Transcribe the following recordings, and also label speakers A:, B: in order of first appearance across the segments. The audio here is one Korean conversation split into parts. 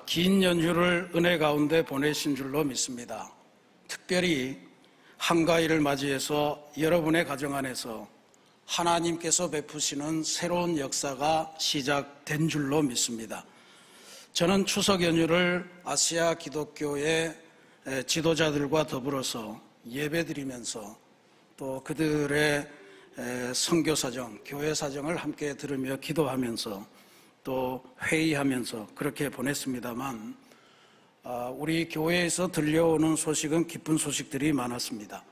A: 긴 연휴를 은혜 가운데 보내신 줄로 믿습니다. 특별히 한가위를 맞이해서 여러분의 가정 안에서 하나님께서 베푸시는 새로운 역사가 시작된 줄로 믿습니다. 저는 추석 연휴를 아시아 기독교의 지도자들과 더불어서 예배드리면서 또 그들의 선교 사정, 교회 사정을 함께 들으며 기도하면서 또 회의하면서 그렇게 보냈습니다만 우리 교회에서 들려오는 소식은 기쁜 소식들이 많았습니다.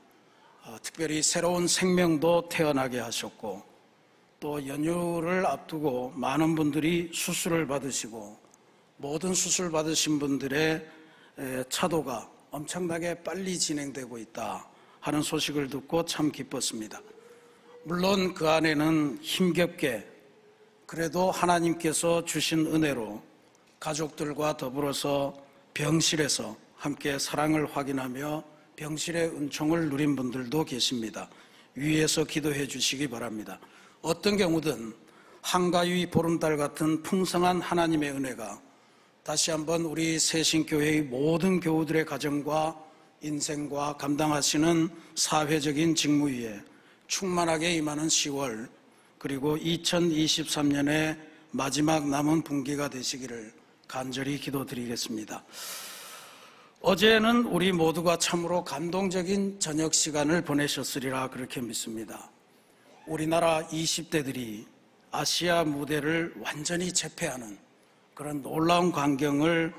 A: 특별히 새로운 생명도 태어나게 하셨고 또 연휴를 앞두고 많은 분들이 수술을 받으시고 모든 수술 받으신 분들의 차도가 엄청나게 빨리 진행되고 있다 하는 소식을 듣고 참 기뻤습니다. 물론 그 안에는 힘겹게 그래도 하나님께서 주신 은혜로 가족들과 더불어서 병실에서 함께 사랑을 확인하며 병실의 은총을 누린 분들도 계십니다. 위에서 기도해 주시기 바랍니다. 어떤 경우든 한가위 보름달 같은 풍성한 하나님의 은혜가 다시 한번 우리 새신교회의 모든 교우들의 가정과 인생과 감당하시는 사회적인 직무 위에 충만하게 임하는 10월 그리고 2023년의 마지막 남은 분기가 되시기를 간절히 기도드리겠습니다. 어제는 우리 모두가 참으로 감동적인 저녁 시간을 보내셨으리라 그렇게 믿습니다. 우리나라 20대들이 아시아 무대를 완전히 제패하는 그런 놀라운 광경을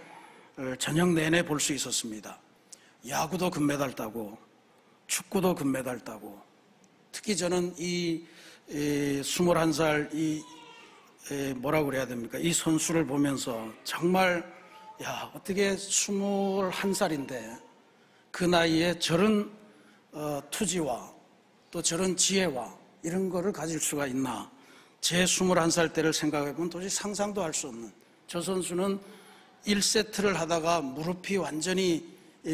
A: 저녁 내내 볼 수 있었습니다. 야구도 금메달 따고 축구도 금메달 따고 특히 저는 이 21살 뭐라고 그래야 됩니까? 이 선수를 보면서 정말 어떻게 21살인데 그 나이에 저런 투지와 또 저런 지혜와 이런 거를 가질 수가 있나. 제 21살 때를 생각해보면 도저히 상상도 할 수 없는 저 선수는 1세트를 하다가 무릎이 완전히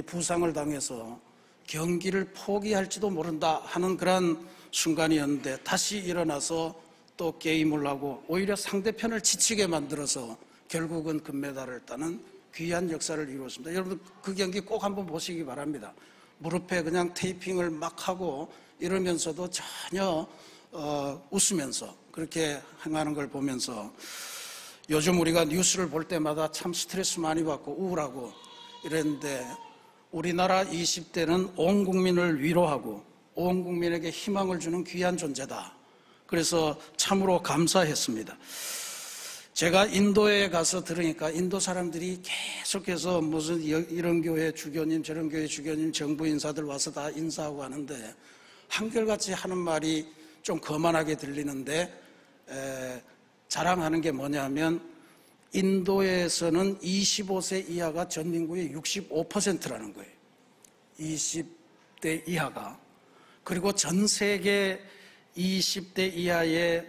A: 부상을 당해서 경기를 포기할지도 모른다 하는 그런 순간이었는데 다시 일어나서 또 게임을 하고 오히려 상대편을 지치게 만들어서 결국은 금메달을 따는 귀한 역사를 이루었습니다. 여러분 그 경기 꼭 한번 보시기 바랍니다. 무릎에 그냥 테이핑을 막 하고 이러면서도 전혀 웃으면서 그렇게 행하는 걸 보면서 요즘 우리가 뉴스를 볼 때마다 참 스트레스 많이 받고 우울하고 이랬는데 우리나라 20대는 온 국민을 위로하고 온 국민에게 희망을 주는 귀한 존재다. 그래서 참으로 감사했습니다. 제가 인도에 가서 들으니까 인도 사람들이 계속해서 무슨 이런 교회 주교님 저런 교회 주교님 정부 인사들 와서 다 인사하고 하는데 한결같이 하는 말이 좀 거만하게 들리는데 자랑하는 게 뭐냐면 인도에서는 25세 이하가 전 인구의 65%라는 거예요. 20대 이하가. 그리고 전 세계 20대 이하의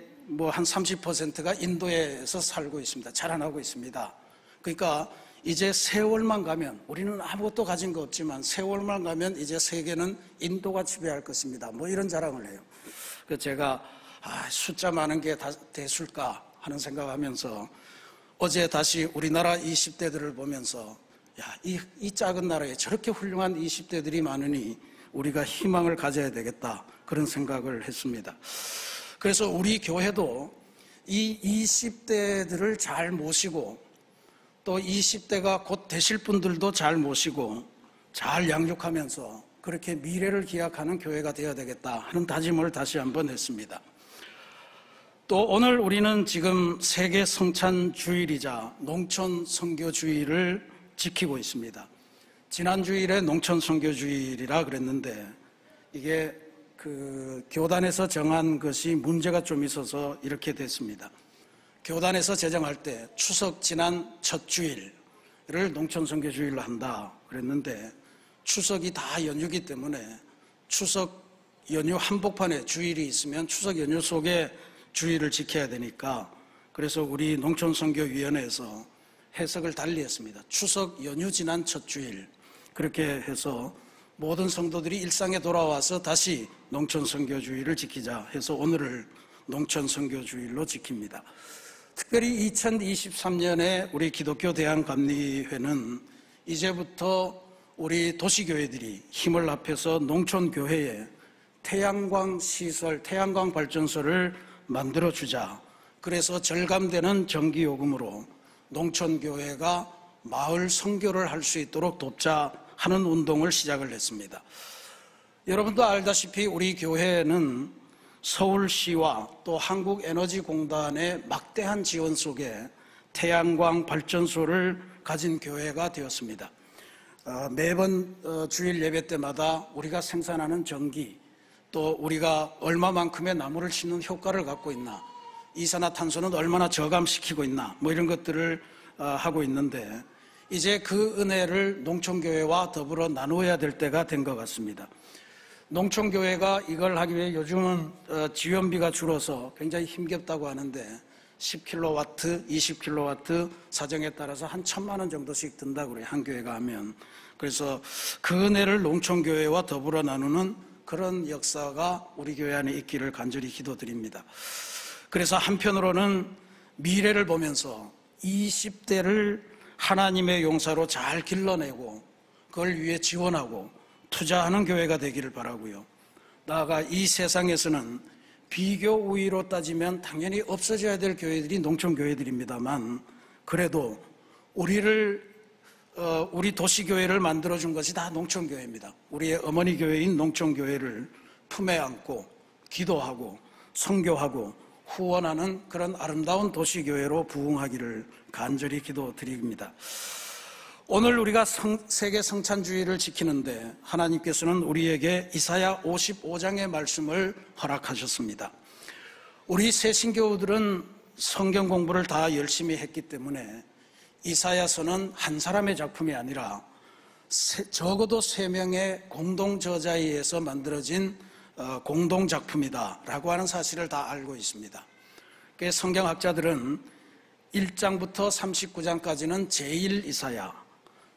A: 한 30%가 인도에서 살고 있습니다. 자라나고 있습니다. 그러니까 이제 세월만 가면 우리는 아무것도 가진 거 없지만 세월만 가면 이제 세계는 인도가 지배할 것입니다. 이런 자랑을 해요. 그래서 제가 숫자 많은 게 다 됐을까 하는 생각하면서 어제 다시 우리나라 20대들을 보면서 이 작은 나라에 저렇게 훌륭한 20대들이 많으니 우리가 희망을 가져야 되겠다 그런 생각을 했습니다. 그래서 우리 교회도 이 20대들을 잘 모시고 또 20대가 곧 되실 분들도 잘 모시고 잘 양육하면서 그렇게 미래를 기약하는 교회가 되어야 되겠다 하는 다짐을 다시 한번 했습니다. 또 오늘 우리는 지금 세계 성찬 주일이자 농촌 선교 주일을 지키고 있습니다. 지난 주일에 농촌 선교 주일이라 그랬는데 이게 교단에서 정한 것이 문제가 좀 있어서 이렇게 됐습니다. 교단에서 제정할 때 추석 지난 첫 주일을 농촌 선교 주일로 한다 그랬는데 추석이 다 연휴기 때문에 추석 연휴 한복판에 주일이 있으면 추석 연휴 속에 주일을 지켜야 되니까 그래서 우리 농촌선교위원회에서 해석을 달리 했습니다. 추석 연휴 지난 첫 주일 그렇게 해서 모든 성도들이 일상에 돌아와서 다시 농촌선교주일을 지키자 해서 오늘을 농촌선교주일로 지킵니다. 특별히 2023년에 우리 기독교 대한감리회는 이제부터 우리 도시교회들이 힘을 합해서 농촌교회에 태양광 시설, 태양광 발전소를 만들어주자. 그래서 절감되는 전기요금으로 농촌교회가 마을 선교를 할 수 있도록 돕자 하는 운동을 시작을 했습니다. 여러분도 알다시피 우리 교회는 서울시와 또 한국에너지공단의 막대한 지원 속에 태양광 발전소를 가진 교회가 되었습니다. 매번 주일 예배 때마다 우리가 생산하는 전기, 또 우리가 얼마만큼의 나무를 심는 효과를 갖고 있나, 이산화탄소는 얼마나 저감시키고 있나, 뭐 이런 것들을 하고 있는데, 이제 그 은혜를 농촌교회와 더불어 나누어야 될 때가 된 것 같습니다. 농촌교회가 이걸 하기 위해 요즘은 지원비가 줄어서 굉장히 힘겹다고 하는데 10kW, 20kW 사정에 따라서 한 1,000만 원 정도씩 든다고 그래요. 한 교회가 하면. 그래서 그 은혜를 농촌교회와 더불어 나누는 그런 역사가 우리 교회 안에 있기를 간절히 기도드립니다. 그래서 한편으로는 미래를 보면서 20대를 하나님의 용사로 잘 길러내고 그걸 위해 지원하고 투자하는 교회가 되기를 바라고요. 나아가 이 세상에서는 비교 우위로 따지면 당연히 없어져야 될 교회들이 농촌교회들입니다만, 그래도 우리 도시교회를 만들어준 것이 다 농촌교회입니다. 우리의 어머니 교회인 농촌교회를 품에 안고 기도하고 선교하고 후원하는 그런 아름다운 도시교회로 부흥하기를 간절히 기도드립니다. 오늘 우리가 세계 성찬주의를 지키는데 하나님께서는 우리에게 이사야 55장의 말씀을 허락하셨습니다. 우리 새신교우들은 성경 공부를 다 열심히 했기 때문에 이사야서는 한 사람의 작품이 아니라 적어도 3명의 공동저자에 의해서 만들어진 공동작품이다라고 하는 사실을 다 알고 있습니다. 성경학자들은 1장부터 39장까지는 제1 이사야,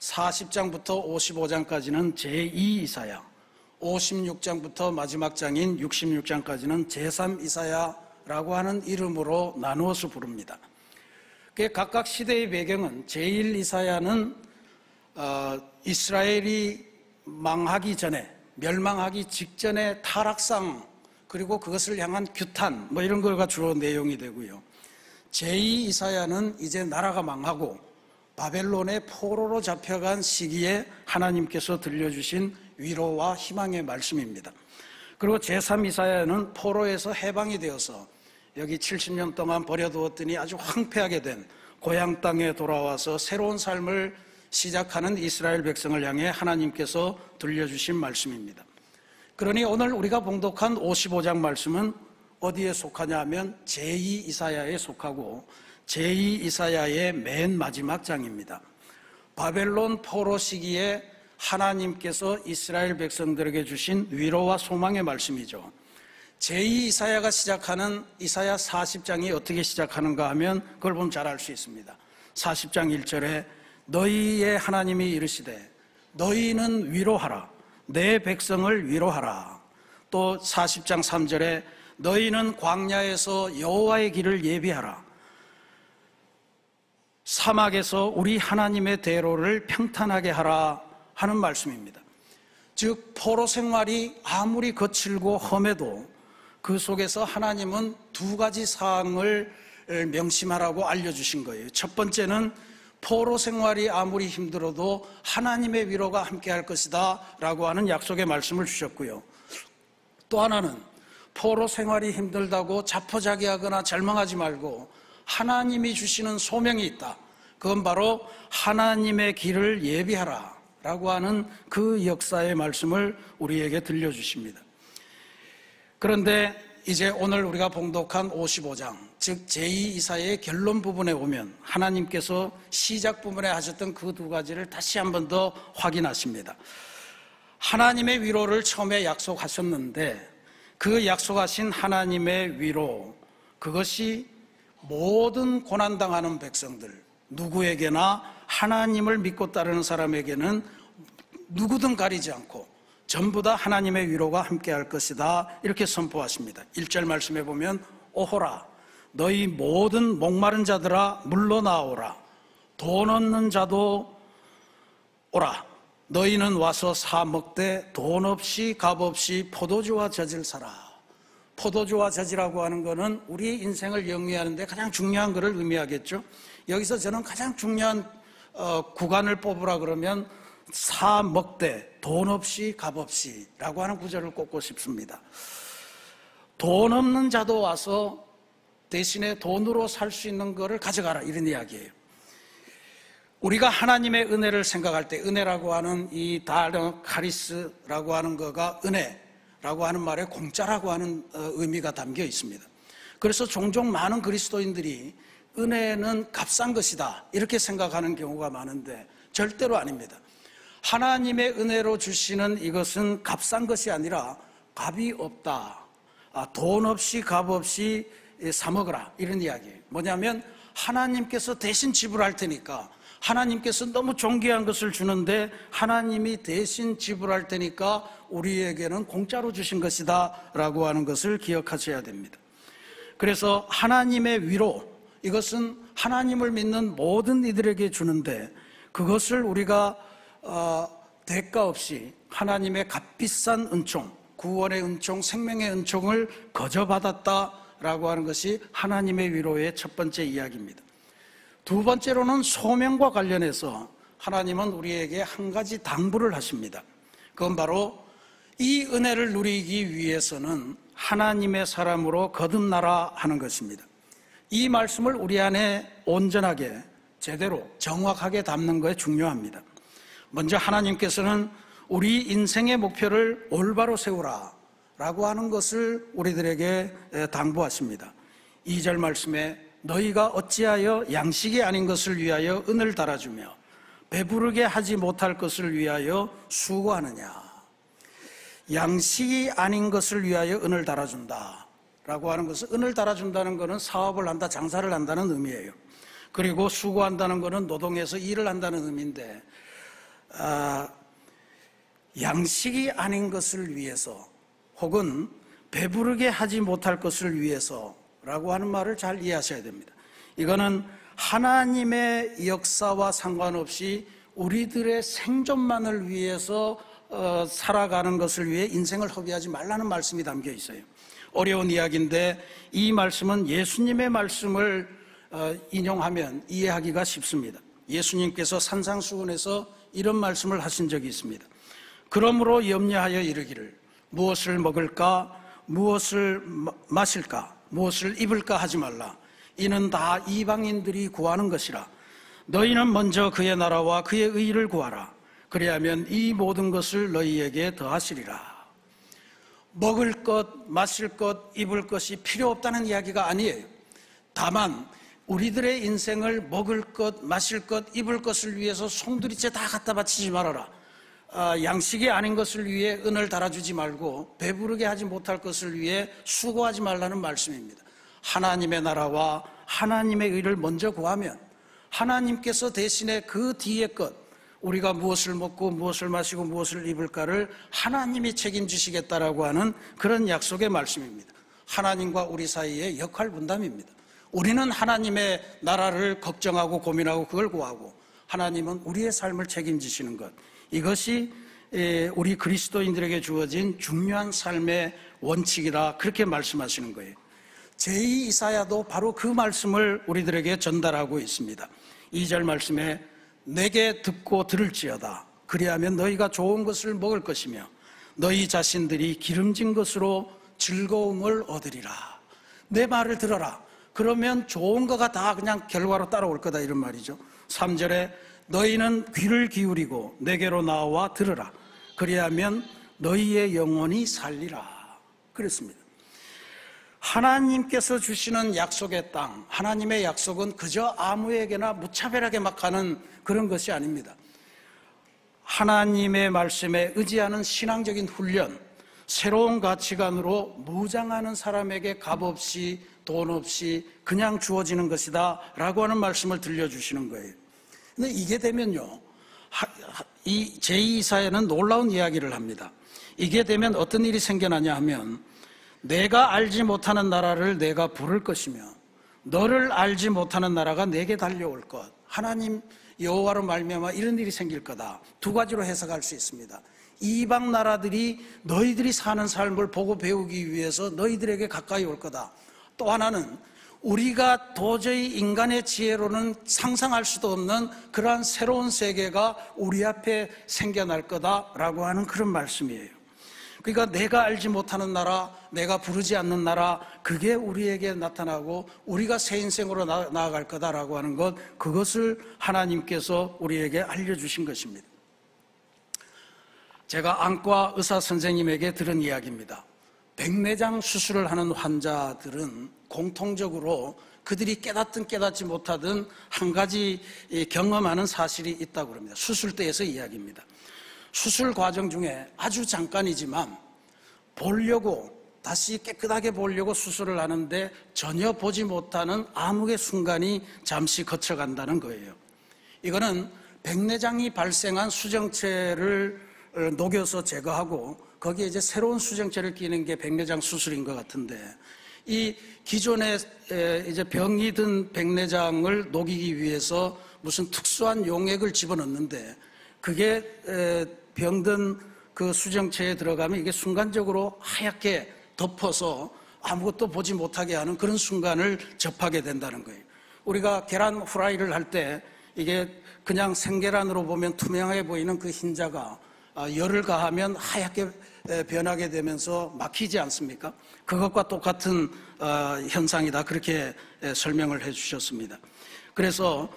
A: 40장부터 55장까지는 제2 이사야, 56장부터 마지막 장인 66장까지는 제3 이사야라고 하는 이름으로 나누어서 부릅니다. 각각 시대의 배경은 제1 이사야는 이스라엘이 망하기 전에, 멸망하기 직전의 타락상, 그리고 그것을 향한 규탄, 뭐 이런 거가 주로 내용이 되고요. 제2 이사야는 이제 나라가 망하고 바벨론의 포로로 잡혀간 시기에 하나님께서 들려주신 위로와 희망의 말씀입니다. 그리고 제3 이사야는 포로에서 해방이 되어서 여기 70년 동안 버려두었더니 아주 황폐하게 된 고향 땅에 돌아와서 새로운 삶을 시작하는 이스라엘 백성을 향해 하나님께서 들려주신 말씀입니다. 그러니 오늘 우리가 봉독한 55장 말씀은 어디에 속하냐 하면 제2 이사야에 속하고 제2 이사야의 맨 마지막 장입니다. 바벨론 포로 시기에 하나님께서 이스라엘 백성들에게 주신 위로와 소망의 말씀이죠. 제2 이사야가 시작하는 이사야 40장이 어떻게 시작하는가 하면 그걸 보면 잘 알 수 있습니다. 40장 1절에 너희의 하나님이 이르시되 너희는 위로하라, 내 백성을 위로하라. 또 40장 3절에 너희는 광야에서 여호와의 길을 예비하라, 사막에서 우리 하나님의 대로를 평탄하게 하라 하는 말씀입니다. 즉 포로 생활이 아무리 거칠고 험해도 그 속에서 하나님은 2가지 사항을 명심하라고 알려주신 거예요. 첫 번째는 포로 생활이 아무리 힘들어도 하나님의 위로가 함께할 것이다 라고 하는 약속의 말씀을 주셨고요. 또 하나는 포로 생활이 힘들다고 자포자기하거나 절망하지 말고 하나님이 주시는 소명이 있다. 그건 바로 하나님의 길을 예비하라 라고 하는 그 역사의 말씀을 우리에게 들려주십니다. 그런데 이제 오늘 우리가 봉독한 55장, 즉 제2 이사야의 결론 부분에 오면 하나님께서 시작 부분에 하셨던 그 2가지를 다시 한 번 더 확인하십니다. 하나님의 위로를 처음에 약속하셨는데 그 약속하신 하나님의 위로, 그것이 모든 고난당하는 백성들, 누구에게나 하나님을 믿고 따르는 사람에게는 누구든 가리지 않고 전부 다 하나님의 위로가 함께할 것이다, 이렇게 선포하십니다. 1절 말씀에 보면 오호라 너희 모든 목마른 자들아 물러나오라. 돈 없는 자도 오라. 너희는 와서 사 먹되 돈 없이 값 없이 포도주와 젖을 사라. 포도주와 젖이라고 하는 것은 우리 인생을 영위하는데 가장 중요한 것을 의미하겠죠. 여기서 저는 가장 중요한 구간을 뽑으라 그러면 사 먹되 돈 없이 값 없이 라고 하는 구절을 꼽고 싶습니다. 돈 없는 자도 와서 대신에 돈으로 살 수 있는 것을 가져가라, 이런 이야기예요. 우리가 하나님의 은혜를 생각할 때 은혜라고 하는 이 단어 카리스라고 하는 거가 은혜라고 하는 말에 공짜라고 하는 의미가 담겨 있습니다. 그래서 종종 많은 그리스도인들이 은혜는 값싼 것이다 이렇게 생각하는 경우가 많은데 절대로 아닙니다. 하나님의 은혜로 주시는 이것은 값싼 것이 아니라 값이 없다. 돈 없이 값 없이 사 먹으라, 이런 이야기예요. 뭐냐면 하나님께서 대신 지불할 테니까, 하나님께서 너무 존귀한 것을 주는데 하나님이 대신 지불할 테니까 우리에게는 공짜로 주신 것이다 라고 하는 것을 기억하셔야 됩니다. 그래서 하나님의 위로, 이것은 하나님을 믿는 모든 이들에게 주는데 그것을 우리가 대가 없이 하나님의 값비싼 은총, 구원의 은총, 생명의 은총을 거저 받았다라고 하는 것이 하나님의 위로의 첫 번째 이야기입니다. 두 번째로는 소명과 관련해서 하나님은 우리에게 한 가지 당부를 하십니다. 그건 바로 이 은혜를 누리기 위해서는 하나님의 사람으로 거듭나라 하는 것입니다. 이 말씀을 우리 안에 온전하게, 제대로, 정확하게 담는 것이 중요합니다. 먼저 하나님께서는 우리 인생의 목표를 올바로 세우라 라고 하는 것을 우리들에게 당부하십니다. 2절 말씀에 너희가 어찌하여 양식이 아닌 것을 위하여 은을 달아주며 배부르게 하지 못할 것을 위하여 수고하느냐. 양식이 아닌 것을 위하여 은을 달아준다 라고 하는 것은, 은을 달아준다는 것은 사업을 한다, 장사를 한다는 의미예요. 그리고 수고한다는 것은 노동해서 일을 한다는 의미인데, 양식이 아닌 것을 위해서 혹은 배부르게 하지 못할 것을 위해서라고 하는 말을 잘 이해하셔야 됩니다. 이거는 하나님의 역사와 상관없이 우리들의 생존만을 위해서 살아가는 것을 위해 인생을 허비하지 말라는 말씀이 담겨 있어요. 어려운 이야기인데 이 말씀은 예수님의 말씀을 인용하면 이해하기가 쉽습니다. 예수님께서 산상수훈에서 이런 말씀을 하신 적이 있습니다. 그러므로 염려하여 이르기를 무엇을 먹을까, 무엇을 마실까, 무엇을 입을까 하지 말라. 이는 다 이방인들이 구하는 것이라. 너희는 먼저 그의 나라와 그의 의를 구하라. 그리하면 이 모든 것을 너희에게 더하시리라. 먹을 것, 마실 것, 입을 것이 필요 없다는 이야기가 아니에요. 다만 우리들의 인생을 먹을 것, 마실 것, 입을 것을 위해서 송두리째 다 갖다 바치지 말아라. 양식이 아닌 것을 위해 은을 달아주지 말고 배부르게 하지 못할 것을 위해 수고하지 말라는 말씀입니다. 하나님의 나라와 하나님의 의를 먼저 구하면 하나님께서 대신에 그 뒤에 것, 우리가 무엇을 먹고 무엇을 마시고 무엇을 입을까를 하나님이 책임지시겠다라고 하는 그런 약속의 말씀입니다. 하나님과 우리 사이의 역할 분담입니다. 우리는 하나님의 나라를 걱정하고 고민하고 그걸 구하고, 하나님은 우리의 삶을 책임지시는 것, 이것이 우리 그리스도인들에게 주어진 중요한 삶의 원칙이라 그렇게 말씀하시는 거예요. 제2 이사야도 바로 그 말씀을 우리들에게 전달하고 있습니다. 2절 말씀에 내게 듣고 들을지어다. 그리하면 너희가 좋은 것을 먹을 것이며 너희 자신들이 기름진 것으로 즐거움을 얻으리라. 내 말을 들어라. 그러면 좋은 거가 다 그냥 결과로 따라올 거다, 이런 말이죠. 3절에 너희는 귀를 기울이고 내게로 나와 들으라. 그리하면 너희의 영혼이 살리라. 그랬습니다. 하나님께서 주시는 약속의 땅, 하나님의 약속은 그저 아무에게나 무차별하게 막 하는 그런 것이 아닙니다. 하나님의 말씀에 의지하는 신앙적인 훈련, 새로운 가치관으로 무장하는 사람에게 값없이 돈 없이 그냥 주어지는 것이다 라고 하는 말씀을 들려주시는 거예요. 근데 이게 되면요, 이 제2이사야는 놀라운 이야기를 합니다. 이게 되면 어떤 일이 생겨나냐 하면 내가 알지 못하는 나라를 내가 부를 것이며 너를 알지 못하는 나라가 내게 달려올 것. 하나님 여호와로 말미암아 이런 일이 생길 거다. 두 가지로 해석할 수 있습니다. 이방 나라들이 너희들이 사는 삶을 보고 배우기 위해서 너희들에게 가까이 올 거다. 또 하나는 우리가 도저히 인간의 지혜로는 상상할 수도 없는 그러한 새로운 세계가 우리 앞에 생겨날 거다라고 하는 그런 말씀이에요. 그러니까 내가 알지 못하는 나라, 내가 부르지 않는 나라, 그게 우리에게 나타나고 우리가 새 인생으로 나아갈 거다라고 하는 것, 그것을 하나님께서 우리에게 알려주신 것입니다. 제가 안과 의사 선생님에게 들은 이야기입니다. 백내장 수술을 하는 환자들은 공통적으로 그들이 깨닫든 깨닫지 못하든 한 가지 경험하는 사실이 있다고 합니다. 수술대에서 이야기입니다. 수술 과정 중에 아주 잠깐이지만 보려고, 다시 깨끗하게 보려고 수술을 하는데 전혀 보지 못하는 암흑의 순간이 잠시 거쳐간다는 거예요. 이거는 백내장이 발생한 수정체를 녹여서 제거하고 거기에 이제 새로운 수정체를 끼는 게 백내장 수술인 것 같은데, 이 기존에 이제 병이 든 백내장을 녹이기 위해서 무슨 특수한 용액을 집어넣는데, 그게 병든 그 수정체에 들어가면 이게 순간적으로 하얗게 덮어서 아무것도 보지 못하게 하는 그런 순간을 접하게 된다는 거예요. 우리가 계란 후라이를 할 때 이게 그냥 생계란으로 보면 투명하게 보이는 그 흰자가 열을 가하면 하얗게 변하게 되면서 막히지 않습니까? 그것과 똑같은 현상이다, 그렇게 설명을 해 주셨습니다. 그래서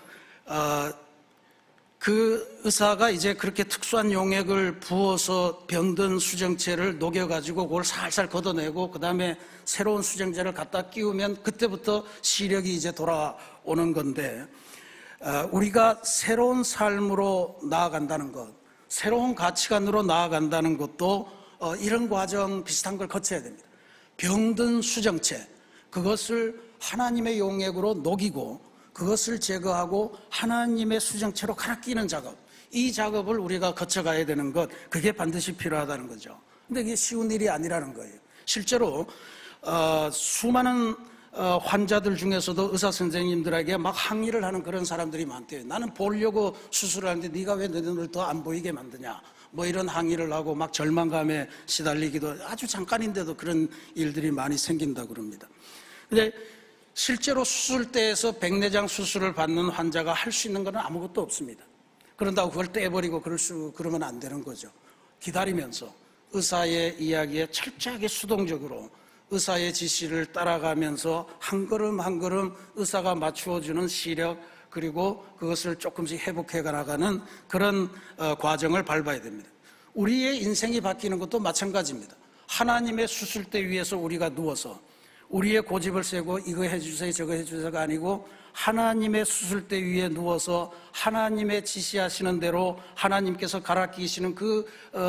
A: 그 의사가 이제 그렇게 특수한 용액을 부어서 병든 수정체를 녹여가지고 그걸 살살 걷어내고 그 다음에 새로운 수정체를 갖다 끼우면 그때부터 시력이 이제 돌아오는 건데, 우리가 새로운 삶으로 나아간다는 것, 새로운 가치관으로 나아간다는 것도 이런 과정 비슷한 걸 거쳐야 됩니다. 병든 수정체, 그것을 하나님의 용액으로 녹이고 그것을 제거하고 하나님의 수정체로 갈아 끼는 작업, 이 작업을 우리가 거쳐가야 되는 것, 그게 반드시 필요하다는 거죠. 근데 이게 쉬운 일이 아니라는 거예요. 실제로 수많은 환자들 중에서도 의사 선생님들에게 막 항의를 하는 그런 사람들이 많대요. 나는 보려고 수술을 하는데 네가 왜 내 눈을 더 안 보이게 만드냐, 뭐 이런 항의를 하고 막 절망감에 시달리기도, 아주 잠깐인데도 그런 일들이 많이 생긴다고 그럽니다. 근데 실제로 수술대에서 백내장 수술을 받는 환자가 할 수 있는 건 아무것도 없습니다. 그런다고 그걸 떼버리고 그러면 안 되는 거죠. 기다리면서 의사의 이야기에 철저하게 수동적으로 의사의 지시를 따라가면서 한 걸음 한 걸음 의사가 맞추어주는 시력, 그리고 그것을 조금씩 회복해 나가는 그런 과정을 밟아야 됩니다. 우리의 인생이 바뀌는 것도 마찬가지입니다. 하나님의 수술대 위에서 우리가 누워서 우리의 고집을 세고 이거 해주세요 저거 해주세요가 아니고, 하나님의 수술대 위에 누워서 하나님의 지시하시는 대로 하나님께서 갈아 끼시는 그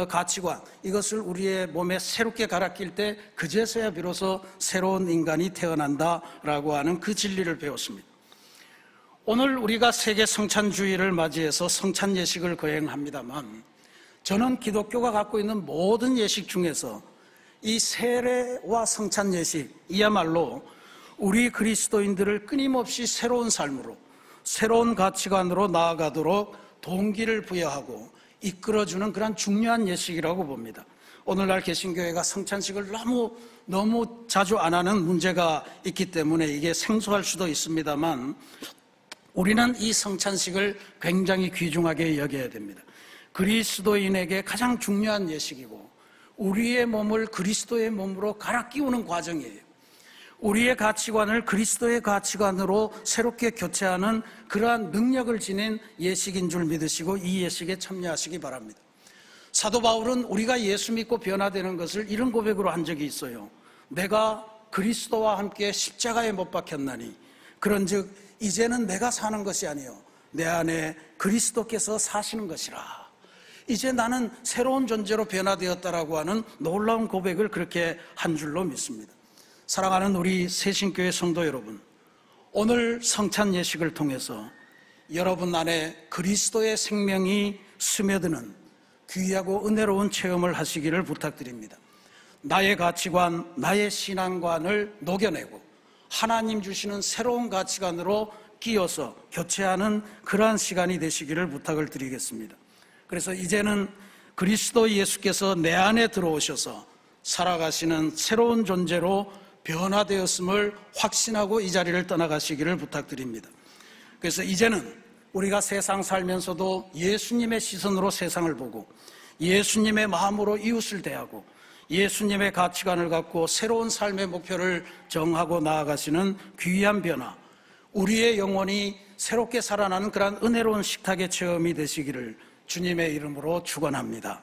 A: 가치관, 이것을 우리의 몸에 새롭게 갈아 낄 때 그제서야 비로소 새로운 인간이 태어난다라고 하는 그 진리를 배웠습니다. 오늘 우리가 세계 성찬주의를 맞이해서 성찬 예식을 거행합니다만, 저는 기독교가 갖고 있는 모든 예식 중에서 이 세례와 성찬 예식, 이야말로 우리 그리스도인들을 끊임없이 새로운 삶으로, 새로운 가치관으로 나아가도록 동기를 부여하고 이끌어주는 그런 중요한 예식이라고 봅니다. 오늘날 개신교회가 성찬식을 너무 자주 안 하는 문제가 있기 때문에 이게 생소할 수도 있습니다만, 우리는 이 성찬식을 굉장히 귀중하게 여겨야 됩니다. 그리스도인에게 가장 중요한 예식이고, 우리의 몸을 그리스도의 몸으로 갈아 끼우는 과정이에요. 우리의 가치관을 그리스도의 가치관으로 새롭게 교체하는 그러한 능력을 지닌 예식인 줄 믿으시고 이 예식에 참여하시기 바랍니다. 사도 바울은 우리가 예수 믿고 변화되는 것을 이런 고백으로 한 적이 있어요. 내가 그리스도와 함께 십자가에 못 박혔나니 그런즉 이제는 내가 사는 것이 아니요 내 안에 그리스도께서 사시는 것이라. 이제 나는 새로운 존재로 변화되었다라고 하는 놀라운 고백을 그렇게 한 줄로 믿습니다. 사랑하는 우리 새신교회 성도 여러분, 오늘 성찬 예식을 통해서 여러분 안에 그리스도의 생명이 스며드는 귀하고 은혜로운 체험을 하시기를 부탁드립니다. 나의 가치관, 나의 신앙관을 녹여내고 하나님 주시는 새로운 가치관으로 끼어서 교체하는 그러한 시간이 되시기를 부탁을 드리겠습니다. 그래서 이제는 그리스도 예수께서 내 안에 들어오셔서 살아가시는 새로운 존재로 변화되었음을 확신하고 이 자리를 떠나가시기를 부탁드립니다. 그래서 이제는 우리가 세상 살면서도 예수님의 시선으로 세상을 보고 예수님의 마음으로 이웃을 대하고 예수님의 가치관을 갖고 새로운 삶의 목표를 정하고 나아가시는 귀한 변화, 우리의 영혼이 새롭게 살아나는 그러한 은혜로운 식탁의 체험이 되시기를 주님의 이름으로 축원합니다.